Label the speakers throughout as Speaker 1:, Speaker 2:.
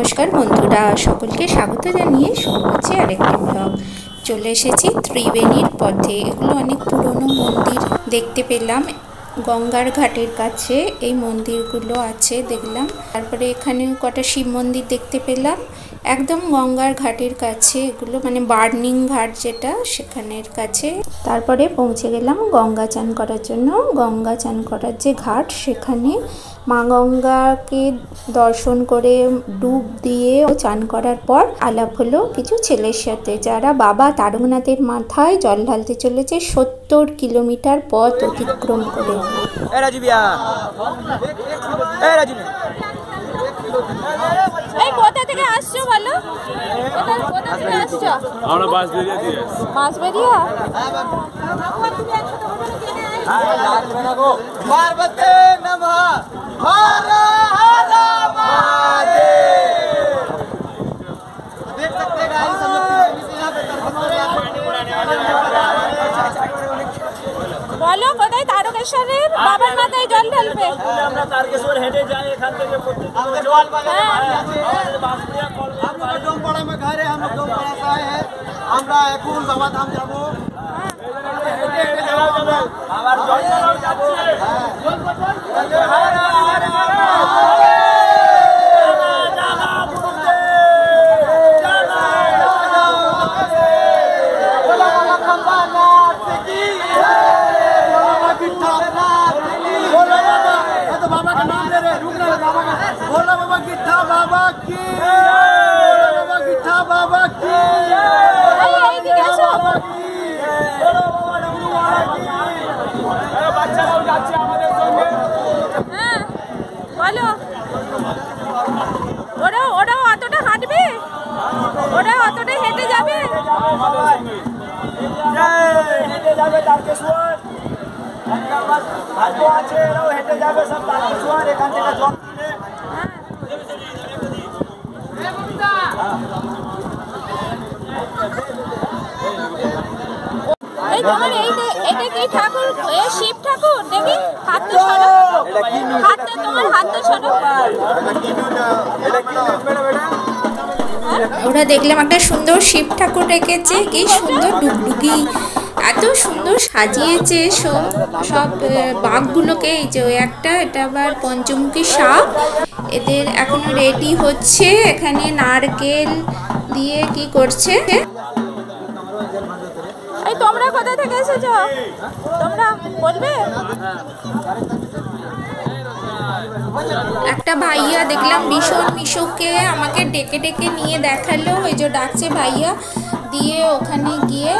Speaker 1: নমস্কার বন্ধুরা, সকলকে স্বাগত জানিয়ে শুরু হচ্ছে আরেকটি ব্লগ। চলে এসেছি ত্রিবেণীর পথে। এগুলো অনেক পুরনো মন্দির দেখতে পেলাম। গঙ্গার ঘাটের কাছে এই মন্দিরগুলো আছে দেখলাম। তারপরে এখানে কটা শিব মন্দির দেখতে পেলাম, একদম গঙ্গার ঘাটের কাছে। এগুলো মানে বার্নিং ঘাট যেটা, সেখানের কাছে। তারপরে পৌঁছে গেলাম গঙ্গা চান করার জন্য। গঙ্গা চান করার যে ঘাট, সেখানে মা গঙ্গাকে দর্শন করে ডুব দিয়ে চান করার পর আলাপ হলো কিছু ছেলের সাথে, যারা বাবা তারকনাথের মাথায় জল ঢালতে চলেছে 70 কিলোমিটার পথ অতিক্রম করে।
Speaker 2: কোথা থেকে আসছো বলো? কোথা থেকে আসছো?
Speaker 3: আমরা বাঁশবেড়িয়া দিয়ে।
Speaker 2: বাঁশবেড়িয়া?
Speaker 4: पार्वती नमः हर हर महादेव। देख सकते हैं गाइस, हम लोग यहाँ पे
Speaker 2: বলো কোথায় তারকেশ্বরের বাবার মাথায় জল ঢালবে?
Speaker 3: আমরা তারকেশ্বর হেঁটে যাই এখান থেকে
Speaker 4: जवाल बाजार हम लोग डोमपाड़ा में घर है, हम लोग डोमपाड़ा से आए हैं। আমরা এখন বাবা ধাম যাব।
Speaker 3: আবার জল ঢালাও যাচ্ছে। হর হর
Speaker 2: বলো ওরাও অতটা হাঁটবে? ওরা অতটা হেঁটে যাবে?
Speaker 3: হেঁটে যাবে তারকেশ্বর। ভাগ্য আছে এরাও হেঁটে যাবে সব তারকেশ্বর, এখান থেকে জল কিনে।
Speaker 2: এই তোমার এইটা কি ঠাকুর? শিব ঠাকুর দেখি। হাত তো সরো, তোমার হাত তো সরো।
Speaker 1: ওরা দেখলাম একটা সুন্দর শিব ঠাকুর রেখেছে, কি সুন্দর ডুগডুগি, এত সুন্দর সাজিয়েছে সব বাঘগুলোকে। এই যে একটা, এটা আবার পঞ্চমুখী সাপ। এদের এখনো রেডি হচ্ছে, এখানে নারকেল দিয়ে কি করছে।
Speaker 2: এই তোমরা কোথা থেকে এসেছো? তোমরা বলবে?
Speaker 1: একটা ভাইয়া দেখলাম ভীষণ মিশুকে আমাকে ডেকে ডেকে নিয়ে দেখালো, ওই যে ডাকছে ভাইয়া দিয়ে। ওখানে গিয়ে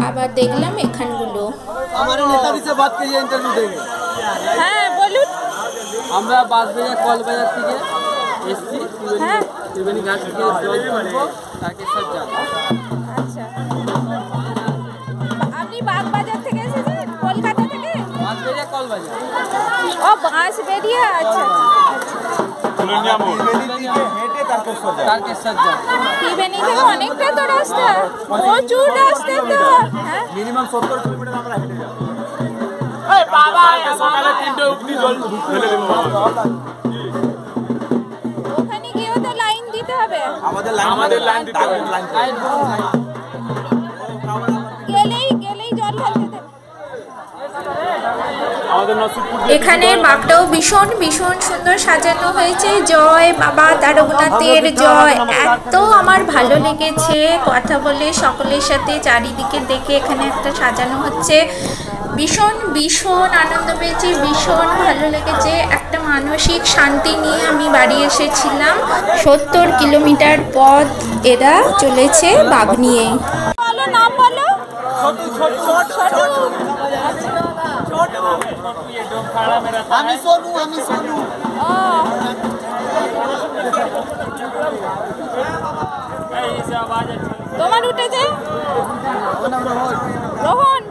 Speaker 1: আবার দেখলাম এখানগুলো।
Speaker 4: हमारे नेताजी से बात करिए, इंटरव्यू देंगे।
Speaker 2: হ্যাঁ বলুন।
Speaker 5: আমরা বাঁশবেড়িয়া কলবাজার থেকে এসছি।
Speaker 2: হ্যাঁ
Speaker 5: ত্রিবেণী ঘাট থেকে জল তুলবো তারকেশ্বর যাব।
Speaker 2: আচ্ছা, আপনি বাগবাজার থেকে এসেছেন? কলকাতা থেকে?
Speaker 5: বাঁশবেড়িয়া কলবাজার।
Speaker 2: ও বাঁশবেড়িয়া, আচ্ছা
Speaker 4: हेटे तारकेश्वर जाए।
Speaker 5: তারকেশ্বর যাব।
Speaker 2: ত্রিবেণী থেকে অনেকটা তো রাস্তা, প্রচুর রাস্তা তো। হ্যাঁ
Speaker 4: মিনিমাম 70 কিলোমিটার আমরা হেঁটে যাব।
Speaker 3: সকালে 3টে অবধি জল ঢেলে দেবো।
Speaker 2: ওখানে গিয়েও তো লাইন দিতে হবে।
Speaker 4: আমাদের লাইন দিতে হবে।
Speaker 2: গেলেই জল ঢালতে দেবে।
Speaker 3: আমাদের নসিবপুর
Speaker 1: এখানে বাঘটাও ভীষণ ভীষণ সুন্দর সাজানো হয়েছে। জয় বাবা তারকনাথের জয়। এত আমার ভালো লেগেছে কথা বলে সকলের সাথে, চারিদিকে দেখে। এখানে একটা সাজানো হচ্ছে, ভীষণ ভীষণ আনন্দ পেয়েছি, ভীষণ ভালো লেগেছে। একটা মানসিক শান্তি নিয়ে আমি বাড়ি এসেছিলাম। 70 কিলোমিটার পথ এরা চলেছে বাঘ নিয়ে।
Speaker 2: বলো নাম বলো।
Speaker 4: আমি সোনু।
Speaker 2: ও তোমার উঠেছে রোহন?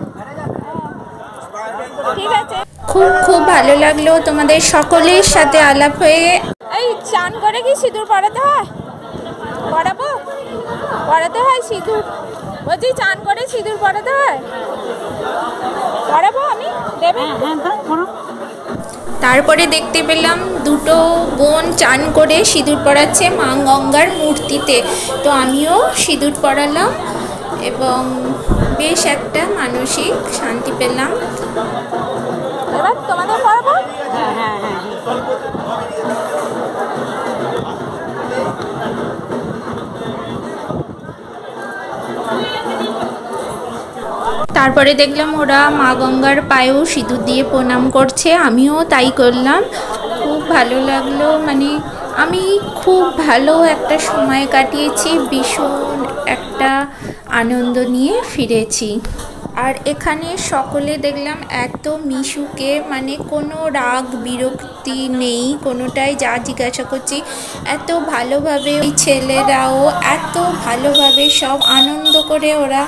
Speaker 2: ঠিক আছে,
Speaker 1: খুব খুব ভালো লাগলো তোমাদের সকলের সাথে আলাপ হয়ে।
Speaker 2: এই চান করে কি সিঁদুর পরাতে হয়? পরাতে হয় সিঁদুর? বলছি চান করে সিঁদুর পরাতে হয়? পরাবো আমি? দেবে?
Speaker 1: তারপরে দেখতে পেলাম দুটো বোন চান করে সিঁদুর পরাচ্ছে মা গঙ্গার মূর্তিতে। তো আমিও সিঁদুর পরালাম এবং বেশ একটা মানসিক শান্তি পেলাম।
Speaker 2: এবার তোমাদের পড়াবো।
Speaker 1: তারপরে দেখলাম ওরা মা গঙ্গার পায়েও সিঁদুর দিয়ে প্রণাম করছে, আমিও তাই করলাম। খুব ভালো লাগলো, মানে আমি খুব ভালো একটা সময় কাটিয়েছি, ভীষণ একটা আনন্দ নিয়ে ফিরেছি। আর এখানে সকলে দেখলাম এত মিশুকে, মানে কোনো রাগ বিরক্তি নেই, কোনোটাই যা জিজ্ঞাসা করছি এত ভালোভাবে, ওই ছেলেরাও এত ভালোভাবে সব আনন্দ করে ওরা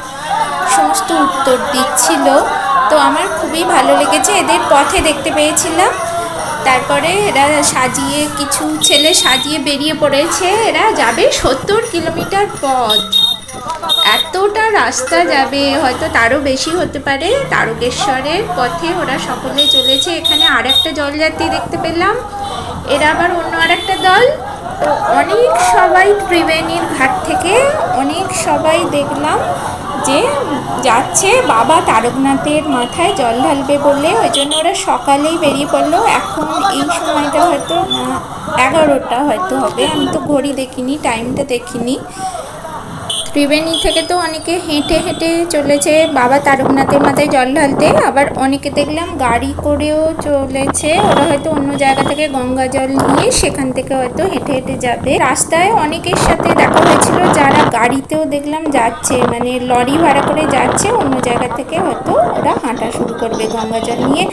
Speaker 1: সমস্ত উত্তর দিচ্ছিল। তো আমার খুবই ভালো লেগেছে। এদের পথে দেখতে পেয়েছিলাম, তারপরে এরা সাজিয়ে, কিছু ছেলে সাজিয়ে বেরিয়ে পড়েছে। এরা যাবে 70 কিলোমিটার পথ, এতটা রাস্তা যাবে, হয়তো তারও বেশি হতে পারে। তারকেশ্বরের পথে ওরা সকলে চলেছে। এখানে আরেকটা জলযাত্রী দেখতে পেলাম, এরা আবার অন্য আরেকটা দল। তো অনেক সবাই ত্রিবেণীর ঘাট থেকে অনেক সবাই দেখলাম যে যাচ্ছে বাবা তারকনাথের মাথায় জল ঢালবে বলে, ওই জন্য ওরা সকালেই বেরিয়ে পড়লো। এখন এই সময়টা হয়তো 11টা হয়তো হবে, আমি তো ঘড়ি দেখিনি, টাইমটা দেখিনি। ত্রিবেণী থেকে তো অনেকে হেঁটে হেঁটে চলেছে বাবা তারকনাথের মাথায় জল ঢালতে, আবার অনেকে দেখলাম গাড়ি করেও চলেছে। ওরা হয়তো অন্য জায়গা থেকে গঙ্গা জল নিয়ে সেখান থেকে হয়তো হেঁটে হেঁটে যাবে। রাস্তায় অনেকের সাথে দেখা হয়েছিল যারা গাড়িতেও দেখলাম যাচ্ছে, মানে লরি ভাড়া করে যাচ্ছে অন্য জায়গা থেকে, হয়তো ওরা হাঁটা শুরু করবে গঙ্গা জল নিয়ে।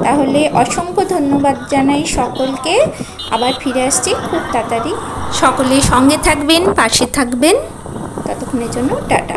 Speaker 1: তাহলে অসংখ্য ধন্যবাদ জানাই সকলকে। আবার ফিরে আসছি খুব তাড়াতাড়ি। সকলে সঙ্গে থাকবেন, পাশে থাকবেন। ততক্ষণের জন্য টাটা।